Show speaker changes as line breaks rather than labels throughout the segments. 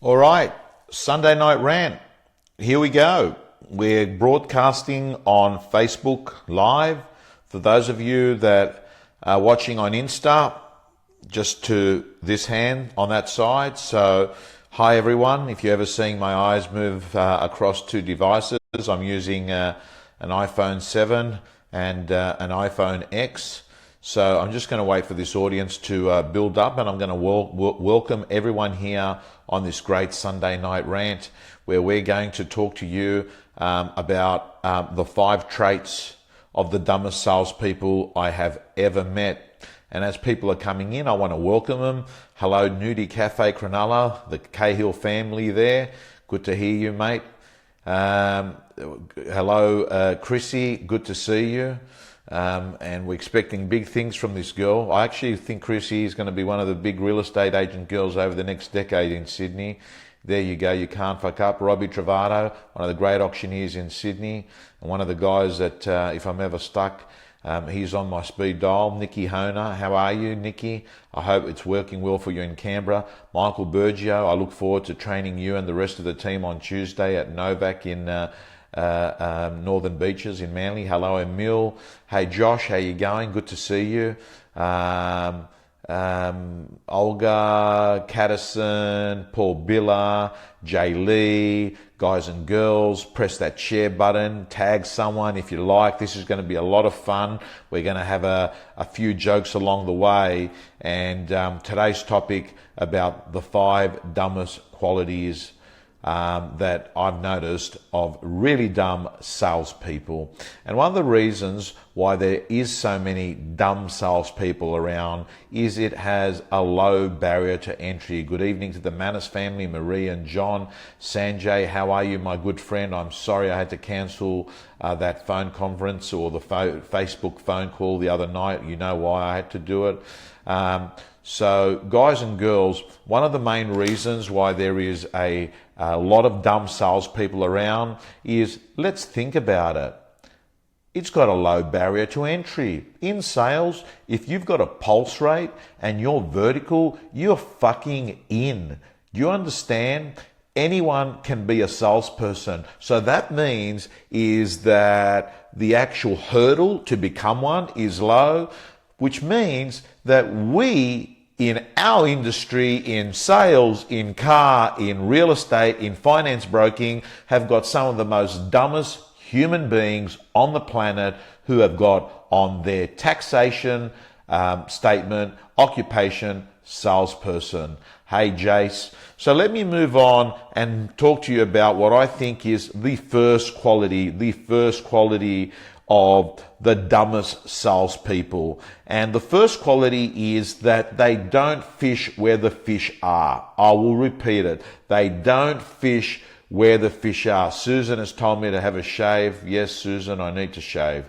All right, Sunday Night Rant. Here we go. We're broadcasting on Facebook Live. For those of you that are watching on Insta, just to this hand on that side. So, hi everyone. If you're ever seeing my eyes move across two devices, I'm using an iPhone 7 and an iPhone X. So I'm just going to wait for this audience to build up, and I'm going to welcome everyone here on this great Sunday Night Rant, where we're going to talk to you about the 5 traits of the dumbest salespeople I have ever met. And as people are coming in, I want to welcome them. Hello, Nudie Cafe Cronulla, the Cahill family there. Good to hear you, mate. Hello, Chrissy. Good to see you. And we're expecting big things from this girl. I actually think Chrissy is going to be one of the big real estate agent girls over the next decade in Sydney. There you go, you can't fuck up. Robbie Travato, one of the great auctioneers in Sydney, and one of the guys that, if I'm ever stuck, he's on my speed dial. Nikki Honer, how are you, Nikki? I hope it's working well for you in Canberra. Michael Bergio, I look forward to training you and the rest of the team on Tuesday at Novak in Northern Beaches in Manly. Hello, Emil. Hey, Josh, how you going? Good to see you. Olga, Caddison, Paul Biller, Jay Lee, guys and girls, press that share button, tag someone if you like. This is going to be a lot of fun. We're going to have a few jokes along the way, and today's topic about the 5 dumbest qualities that I've noticed of really dumb salespeople. And one of the reasons why there is so many dumb salespeople around is it has a low barrier to entry. Good evening to the Manis family, Marie and John. Sanjay, how are you, my good friend? I'm sorry I had to cancel that phone conference or the Facebook phone call the other night. You know why I had to do it. So guys and girls, one of the main reasons why there is a lot of dumb salespeople around is, let's think about it. It's got a low barrier to entry. In sales, if you've got a pulse rate and you're vertical, you're fucking in. Do you understand? Anyone can be a salesperson. So that means is that the actual hurdle to become one is low, which means that we in our industry, in sales, in car, in real estate, in finance broking, have got some of the most dumbest human beings on the planet who have got on their taxation statement, occupation, salesperson. Hey, Jace. So let me move on and talk to you about what I think is the first quality of the dumbest salespeople. And the first quality is that they don't fish where the fish are. I will repeat it. They don't fish where the fish are. Susan has told me to have a shave. Yes, Susan, I need to shave.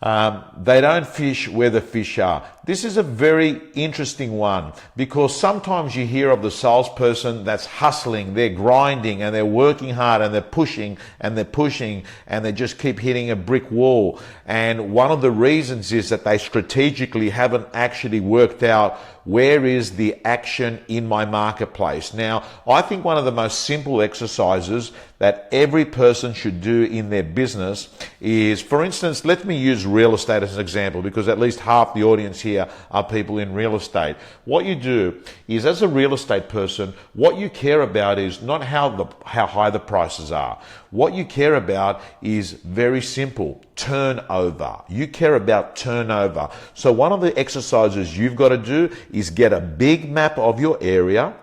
They don't fish where the fish are. This is a very interesting one, because sometimes you hear of the salesperson that's hustling, they're grinding and they're working hard and they're pushing and they're pushing and they just keep hitting a brick wall. And one of the reasons is that they strategically haven't actually worked out where is the action in my marketplace. Now, I think one of the most simple exercises that every person should do in their business is, for instance, let me use real estate as an example, because at least half the audience here are people in real estate. What you do is, as a real estate person, what you care about is not how high the prices are. What you care about is very simple: turnover. You care about turnover. So one of the exercises you've got to do is get a big map of your area.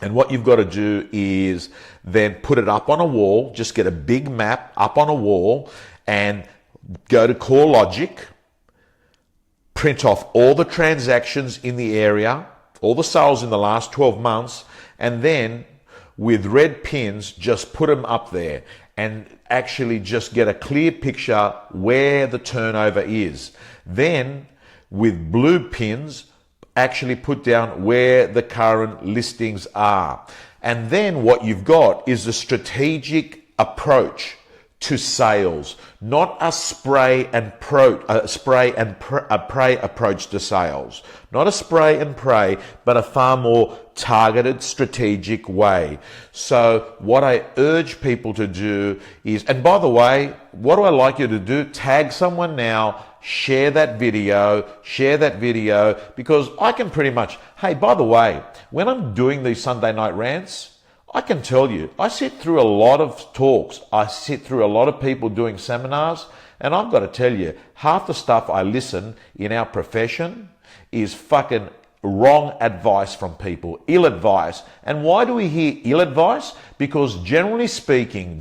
And what you've got to do is then put it up on a wall. Just get a big map up on a wall and go to CoreLogic, print off all the transactions in the area, all the sales in the last 12 months, and then with red pins, just put them up there and actually just get a clear picture where the turnover is. Then with blue pins, actually put down where the current listings are. And then what you've got is a strategic approach to sales, not a spray and pray approach to sales. Not a spray and pray, but a far more targeted, strategic way. So what I urge people to do is, and by the way, what do I like you to do? Tag someone now, share that video, because I can pretty much, hey, by the way, when I'm doing these Sunday night rants, I can tell you, I sit through a lot of talks. I sit through a lot of people doing seminars, and I've got to tell you, half the stuff I listen in our profession is fucking wrong advice from people, ill advice. And why do we hear ill advice? Because generally speaking,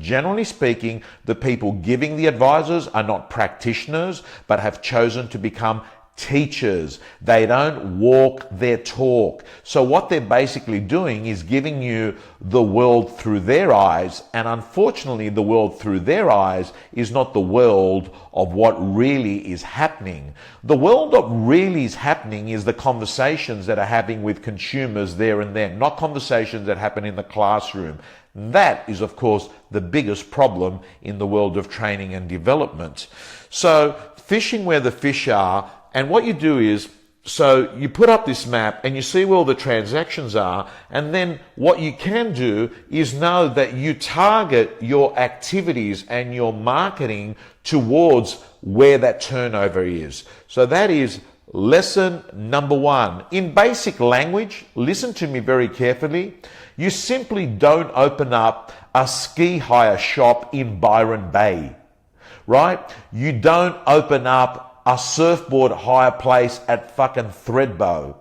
the people giving the advices are not practitioners, but have chosen to become teachers. They don't walk their talk. So what they're basically doing is giving you the world through their eyes, and unfortunately the world through their eyes is not the world of what really is happening. The world that really is happening is the conversations that are happening with consumers there and then, not conversations that happen in the classroom. That is, of course, the biggest problem in the world of training and development. So fishing where the fish are. And what you do is, so you put up this map and you see where all the transactions are, and then what you can do is know that you target your activities and your marketing towards where that turnover is. So that is lesson number one. In basic language, listen to me very carefully, you simply don't open up a ski hire shop in Byron Bay, right? You don't open up a surfboard hire place at fucking Threadbow.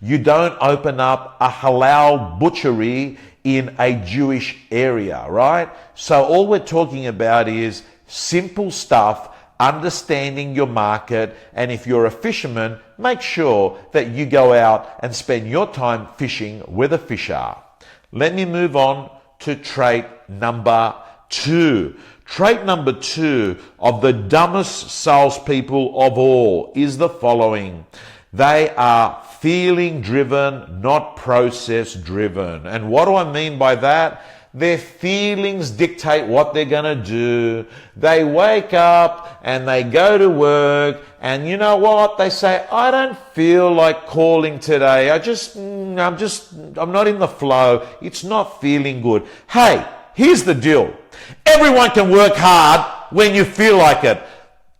You don't open up a halal butchery in a Jewish area, right? So all we're talking about is simple stuff, understanding your market, and if you're a fisherman, make sure that you go out and spend your time fishing where the fish are. Let me move on to trait number two. Trait number two of the dumbest salespeople of all is the following. They are feeling driven, not process driven. And what do I mean by that? Their feelings dictate what they're going to do. They wake up and they go to work, and you know what? They say, I don't feel like calling today. I'm not in the flow. It's not feeling good. Hey, here's the deal. Everyone can work hard when you feel like it.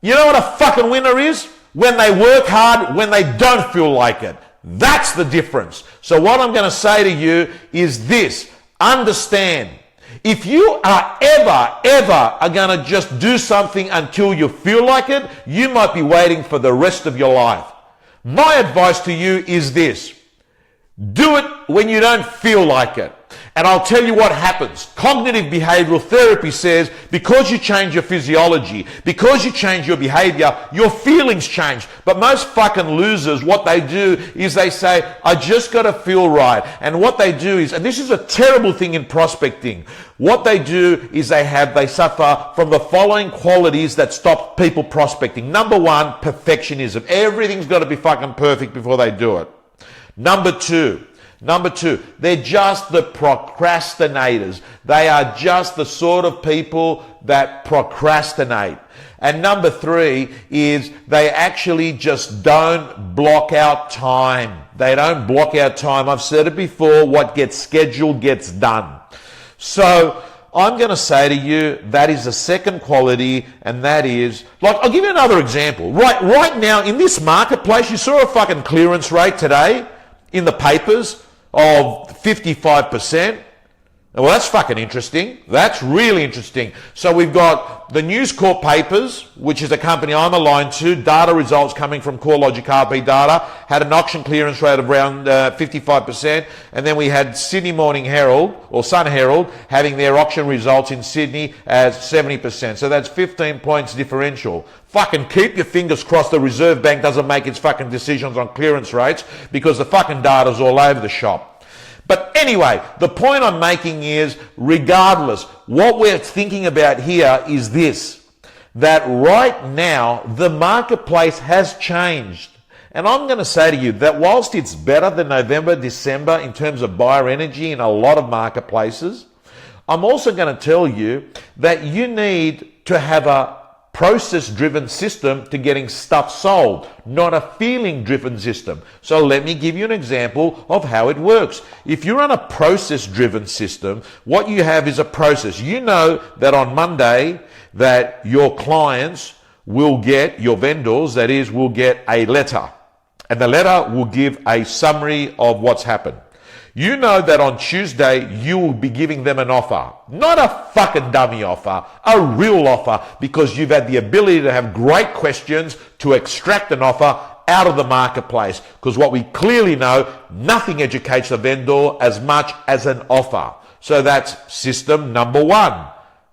You know what a fucking winner is? When they work hard when they don't feel like it. That's the difference. So what I'm going to say to you is this. Understand, if you are ever going to just do something until you feel like it, you might be waiting for the rest of your life. My advice to you is this. Do it when you don't feel like it. And I'll tell you what happens. Cognitive behavioral therapy says because you change your physiology, because you change your behavior, your feelings change. But most fucking losers, what they do is they say, I just got to feel right. And what they do is, and this is a terrible thing in prospecting, what they do is they suffer from the following qualities that stop people prospecting. Number one, perfectionism. Everything's got to be fucking perfect before they do it. Number two, they're just the procrastinators. They are just the sort of people that procrastinate. And number three is they actually just don't block out time. They don't block out time. I've said it before, what gets scheduled gets done. So I'm going to say to you, that is the second quality, and that is, like, I'll give you another example. Right now in this marketplace, you saw a fucking clearance rate today in the papers of 55%. Well, that's fucking interesting. That's really interesting. So we've got the News Corp papers, which is a company I'm aligned to. Data results coming from CoreLogic RP data had an auction clearance rate of around 55%. And then we had Sydney Morning Herald, or Sun Herald, having their auction results in Sydney as 70%. So that's 15 points differential. Fucking keep your fingers crossed the Reserve Bank doesn't make its fucking decisions on clearance rates, because the fucking data's all over the shop. But anyway, the point I'm making is, regardless, what we're thinking about here is this, that right now the marketplace has changed. And I'm going to say to you that whilst it's better than November, December in terms of buyer energy in a lot of marketplaces, I'm also going to tell you that you need to have a process-driven system to getting stuff sold, not a feeling-driven system. So let me give you an example of how it works. If you're on a process-driven system, what you have is a process. You know that on Monday that your clients will get, your vendors, that is, will get a letter. And the letter will give a summary of what's happened. You know that on Tuesday, you will be giving them an offer. Not a fucking dummy offer, a real offer, because you've had the ability to have great questions to extract an offer out of the marketplace. Because what we clearly know, nothing educates the vendor as much as an offer. So that's system number one.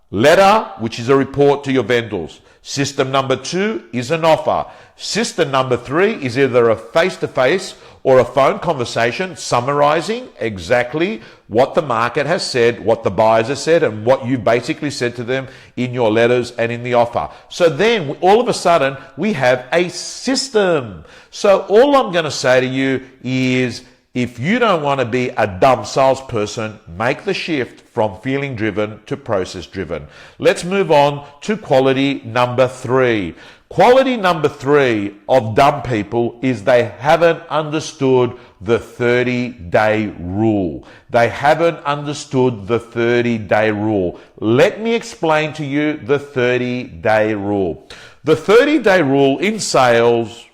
Letter, which is a report to your vendors. System number two is an offer. System number three is either a face-to-face or a phone conversation summarizing exactly what the market has said, what the buyers have said, and what you basically said to them in your letters and in the offer. So then all of a sudden we have a system. So all I'm going to say to you is, if you don't want to be a dumb salesperson, make the shift from feeling driven to process driven. Let's move on to quality number three. Quality number three of dumb people is they haven't understood the 30-day rule. They haven't understood the 30-day rule. Let me explain to you the 30-day rule. The 30-day rule in sales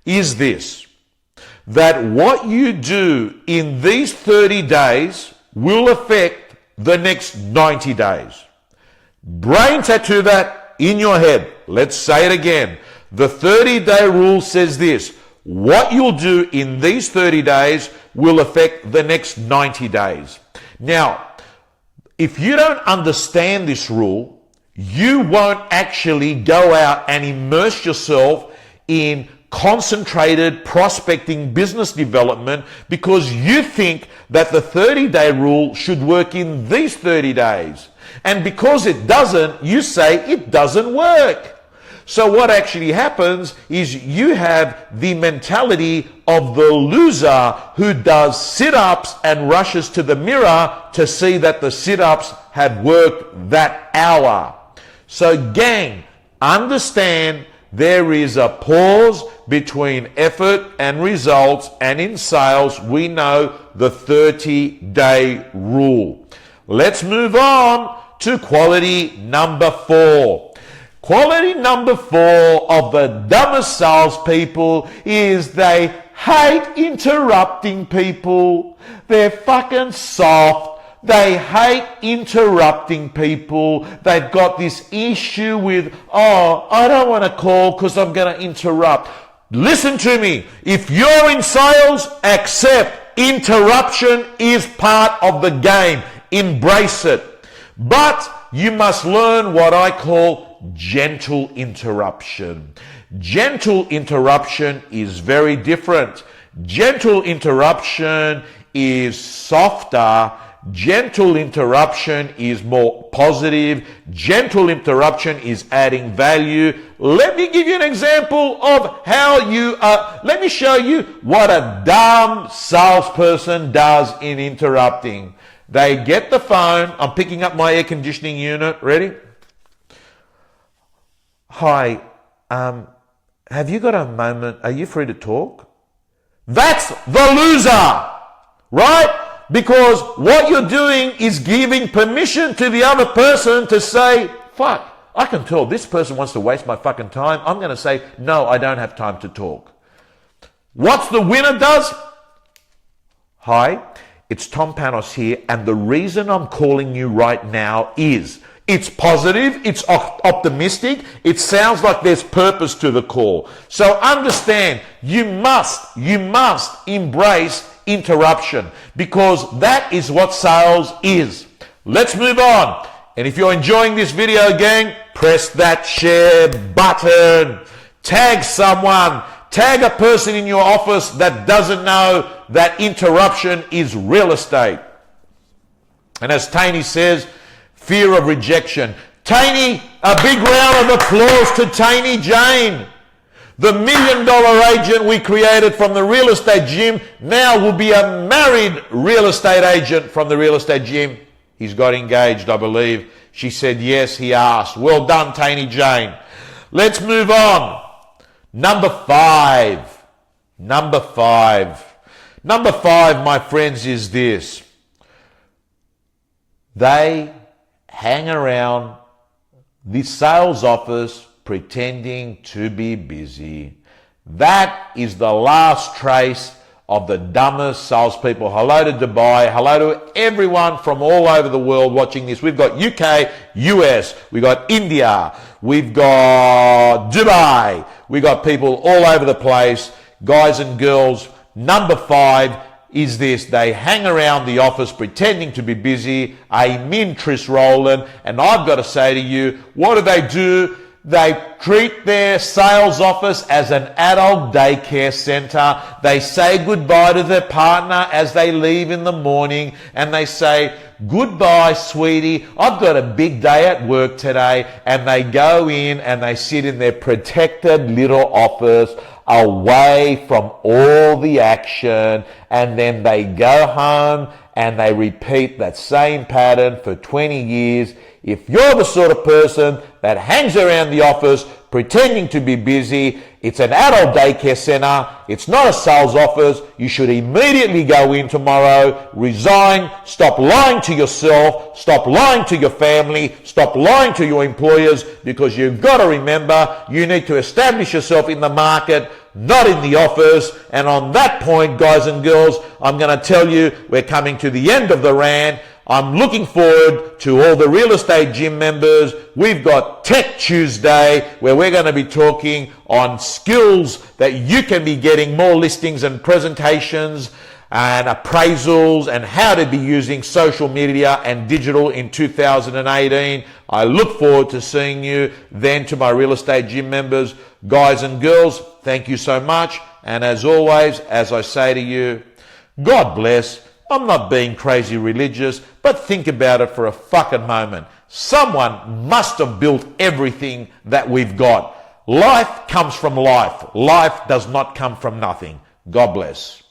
is this: that what you do in these 30 days will affect the next 90 days. Brain tattoo that in your head. Let's say it again. The 30-day rule says this: what you'll do in these 30 days will affect the next 90 days. Now, if you don't understand this rule, you won't actually go out and immerse yourself in concentrated prospecting business development, because you think that the 30-day rule should work in these 30 days. And because it doesn't, you say it doesn't work. So what actually happens is you have the mentality of the loser who does sit-ups and rushes to the mirror to see that the sit-ups have worked that hour. So gang, understand there is a pause between effort and results, and in sales we know the 30-day rule. Let's move on to quality number four. Quality number four of the dumbest salespeople is they hate interrupting people. They're fucking soft. They hate interrupting people. They've got this issue with, oh, I don't want to call because I'm going to interrupt. Listen to me. If you're in sales, accept interruption is part of the game. Embrace it. But you must learn what I call gentle interruption. Gentle interruption is very different. Gentle interruption is softer. Gentle interruption is more positive. Gentle interruption is adding value. Let me give you an example of how let me show you what a dumb salesperson does in interrupting. They get the phone. I'm picking up my air conditioning unit. Ready? Hi, have you got a moment? Are you free to talk? That's the loser, right? Because what you're doing is giving permission to the other person to say, fuck, I can tell this person wants to waste my fucking time. I'm going to say, no, I don't have time to talk. What's the winner does? Hi, it's Tom Panos here, and the reason I'm calling you right now is it's positive, it's optimistic, it sounds like there's purpose to the call. So understand, you must embrace interruption, because that is what sales is. Let's move on. And if you're enjoying this video, gang, press that share button. Tag someone. Tag a person in your office that doesn't know that interruption is real estate. And as Taney says, fear of rejection. Taney, a big round of applause to Taney Jane. The $1 million agent we created from the real estate gym now will be a married real estate agent from the real estate gym. He's got engaged, I believe. She said, yes, he asked. Well done, Taney Jane. Let's move on. Number five, my friends, is this. They hang around the sales office pretending to be busy. That is the last trace of the dumbest salespeople. Hello to Dubai. Hello to everyone from all over the world watching this. We've got UK, US, we've got India, we've got Dubai, we've got people all over the place. Guys and girls, number five is this. They hang around the office pretending to be busy. Amen, Tris Rowland. And I've got to say to you, what do? They treat their sales office as an adult daycare center. They say goodbye to their partner as they leave in the morning, and they say, goodbye, sweetie. I've got a big day at work today. And they go in and they sit in their protected little office away from all the action, and then they go home and they repeat that same pattern for 20 years. If you're the sort of person that hangs around the office pretending to be busy, it's an adult daycare center, it's not a sales office, you should immediately go in tomorrow, resign, stop lying to yourself, stop lying to your family, stop lying to your employers, because you've got to remember, you need to establish yourself in the market, not in the office. And on that point, guys and girls, I'm going to tell you, we're coming to the end of the rant. I'm looking forward to all the real estate gym members. We've got Tech Tuesday, where we're going to be talking on skills that you can be getting more listings and presentations and appraisals, and how to be using social media and digital in 2018. I look forward to seeing you then. To my real estate gym members, guys and girls, thank you so much. And as always, as I say to you, God bless. I'm not being crazy religious, but think about it for a fucking moment. Someone must have built everything that we've got. Life comes from life. Life does not come from nothing. God bless.